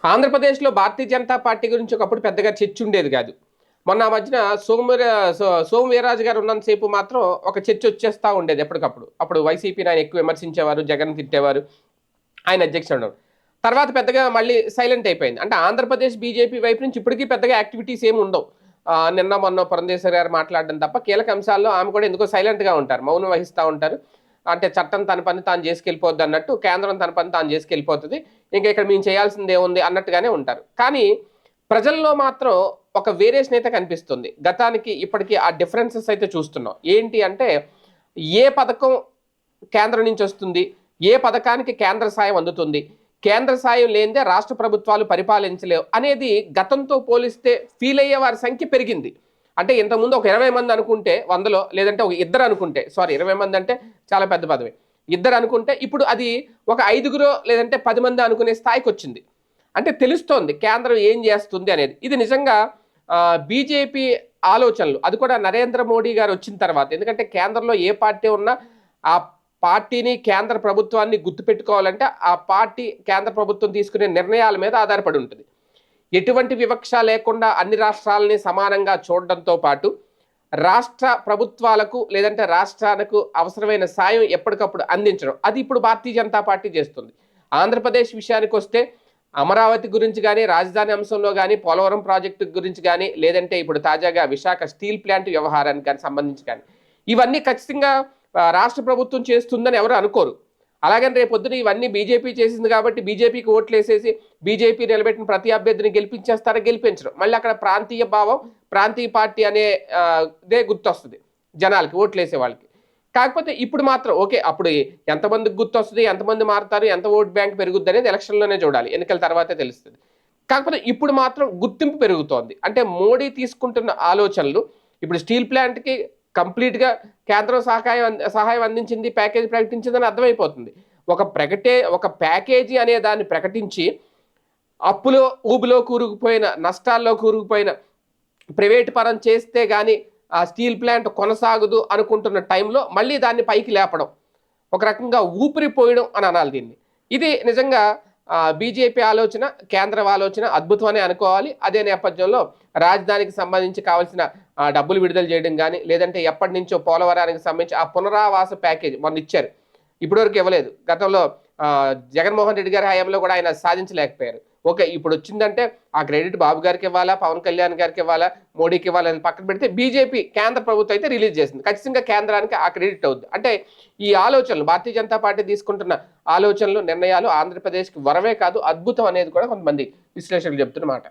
ఆంధ్రప్రదేశ్లో భారతీయ జనతా పార్టీ గురించి ఒకప్పుడు పెద్దగా చర్చ ఉండేది కాదు. మొన్న ఆ మధ్యన సోము వీర్రాజు గారు ఉన్నంతసేపు మాత్రం ఒక చర్చ వచ్చేస్తా ఉండేది ఎప్పటికప్పుడు. అప్పుడు వైసీపీని ఆయన ఎక్కువ విమర్శించేవారు, జగన్ తిట్టేవారు, ఆయన అధ్యక్షుడు. తర్వాత పెద్దగా మళ్ళీ సైలెంట్ అయిపోయింది. అంటే ఆంధ్రప్రదేశ్ బీజేపీ వైపు నుంచి ఇప్పటికీ పెద్దగా యాక్టివిటీస్ ఏమి ఉండవు. నిన్న మొన్న పురంధేశ్వరి గారు మాట్లాడడం తప్ప కీలక అంశాల్లో ఆమె కూడా ఎందుకో సైలెంట్గా ఉంటారు, మౌనం వహిస్తూ ఉంటారు. అంటే చట్టం తన పని తాను చేసుకెళ్ళిపోద్ది అన్నట్టు, కేంద్రం తన పని తాను చేసుకెళ్ళిపోతుంది, ఇంకా ఇక్కడ మేము చేయాల్సింది ఏముంది అన్నట్టుగానే ఉంటారు. కానీ ప్రజల్లో మాత్రం ఒక వేరియేషన్ అయితే కనిపిస్తుంది. గతానికి ఇప్పటికీ ఆ డిఫరెన్సెస్ అయితే చూస్తున్నాం. ఏంటి అంటే, ఏ పథకం కేంద్రం నుంచి వస్తుంది, ఏ పథకానికి కేంద్ర సాయం అందుతుంది, కేంద్ర సాయం లేనిదే రాష్ట్ర ప్రభుత్వాలు పరిపాలించలేవు అనేది గతంతో పోలిస్తే ఫీల్ అయ్యే వారి సంఖ్య పెరిగింది. అంటే ఇంతకుముందు ఒక 20 మంది అనుకుంటే 100లో, లేదంటే ఒక ఇద్దరు అనుకుంటే, సారీ 20 మంది అంటే చాలా పెద్ద పదవి, ఇద్దరు అనుకుంటే ఇప్పుడు అది ఒక 5గురో లేదంటే 10 మంది అనుకునే స్థాయికి వచ్చింది. అంటే తెలుస్తోంది కేంద్రం ఏం చేస్తుంది అనేది. ఇది నిజంగా బీజేపీ ఆలోచనలు, అది కూడా నరేంద్ర మోడీ గారు వచ్చిన తర్వాత. ఎందుకంటే కేంద్రంలో ఏ పార్టీ ఉన్నా ఆ పార్టీని, కేంద్ర ప్రభుత్వాన్ని గుర్తుపెట్టుకోవాలంటే ఆ పార్టీ, కేంద్ర ప్రభుత్వం తీసుకునే నిర్ణయాల మీద ఆధారపడి ఉంటుంది. ఎటువంటి వివక్ష లేకుండా అన్ని రాష్ట్రాలని సమానంగా చూడడంతో పాటు రాష్ట్ర ప్రభుత్వాలకు లేదంటే రాష్ట్రాలకు అవసరమైన సాయం ఎప్పటికప్పుడు అందించడం, అది ఇప్పుడు భారతీయ జనతా పార్టీ చేస్తుంది. ఆంధ్రప్రదేశ్ విషయానికి వస్తే అమరావతి గురించి కానీ, రాజధాని అంశంలో కానీ, పోలవరం ప్రాజెక్టు గురించి కానీ, లేదంటే ఇప్పుడు తాజాగా విశాఖ స్టీల్ ప్లాంట్ వ్యవహారానికి కానీ సంబంధించి కానీ, ఇవన్నీ ఖచ్చితంగా రాష్ట్ర ప్రభుత్వం చేస్తుందని ఎవరు అనుకోరు. అలాగని రేపొద్దున ఇవన్నీ బీజేపీ చేసింది కాబట్టి బీజేపీకి ఓట్లు వేసేసి బీజేపీ నిలబెట్టిన ప్రతి అభ్యర్థిని గెలిపించేస్తారా? గెలిపించడం. మళ్ళీ అక్కడ ప్రాంతీయ భావం, ప్రాంతీయ పార్టీ అనే దే గుర్తొస్తుంది జనాలకి, ఓట్లు వేసే వాళ్ళకి. కాకపోతే ఇప్పుడు మాత్రం ఓకే, అప్పుడు ఎంతమందికి గుర్తొస్తుంది, ఎంతమంది మారుతారు, ఎంత ఓట్ బ్యాంక్ పెరుగుద్ది అనేది ఎలక్షన్లోనే చూడాలి, ఎన్నికల తర్వాతే తెలుస్తుంది. కాకపోతే ఇప్పుడు మాత్రం గుర్తింపు పెరుగుతోంది. అంటే మోడీ తీసుకుంటున్న ఆలోచనలు, ఇప్పుడు స్టీల్ ప్లాంట్కి కంప్లీట్గా కేంద్రం సహాయం అందించింది, ప్యాకేజీ ప్రకటించిందని అర్థమైపోతుంది. ఒక ప్యాకేజీ అనే దాన్ని ప్రకటించి అప్పులో ఊబిలో కూరుకుపోయిన, నష్టాల్లో కూరుకుపోయిన ప్రైవేట్ పరం చేస్తే కానీ ఆ స్టీల్ ప్లాంట్ కొనసాగదు అనుకుంటున్న టైంలో మళ్ళీ దాన్ని పైకి లేపడం, ఒక రకంగా ఊపిరిపోయడం అని అనాలి దీన్ని. ఇది నిజంగా బీజేపీ ఆలోచన, కేంద్రం ఆలోచన అద్భుతం అనే అనుకోవాలి. అదే నేపథ్యంలో రాజధానికి సంబంధించి కావాల్సిన డబ్బులు విడుదల చేయడం కానీ, లేదంటే ఎప్పటి నుంచో పోలవరానికి సంబంధించి ఆ పునరావాస ప్యాకేజ్ మొన్న ఇచ్చారు, ఇప్పటివరకు ఇవ్వలేదు. గతంలో జగన్మోహన్ రెడ్డి గారి హయాంలో కూడా ఆయన సాధించలేకపోయారు. ఓకే, ఇప్పుడు వచ్చిందంటే ఆ క్రెడిట్ బాబు గారికి ఇవ్వాలా, పవన్ కళ్యాణ్ గారికి ఇవ్వాలా, మోడీకి ఇవ్వాలని పక్కన పెడితే బీజేపీ కేంద్ర ప్రభుత్వం అయితే రిలీజ్ చేసింది. ఖచ్చితంగా కేంద్రానికి ఆ క్రెడిట్ అవుద్ది. అంటే ఈ ఆలోచనలు, భారతీయ జనతా పార్టీ తీసుకుంటున్న ఆలోచనలు, నిర్ణయాలు ఆంధ్రప్రదేశ్కి వరమే కాదు, అద్భుతం అనేది కూడా కొంతమంది విశ్లేషకులు చెప్తున్నమాట.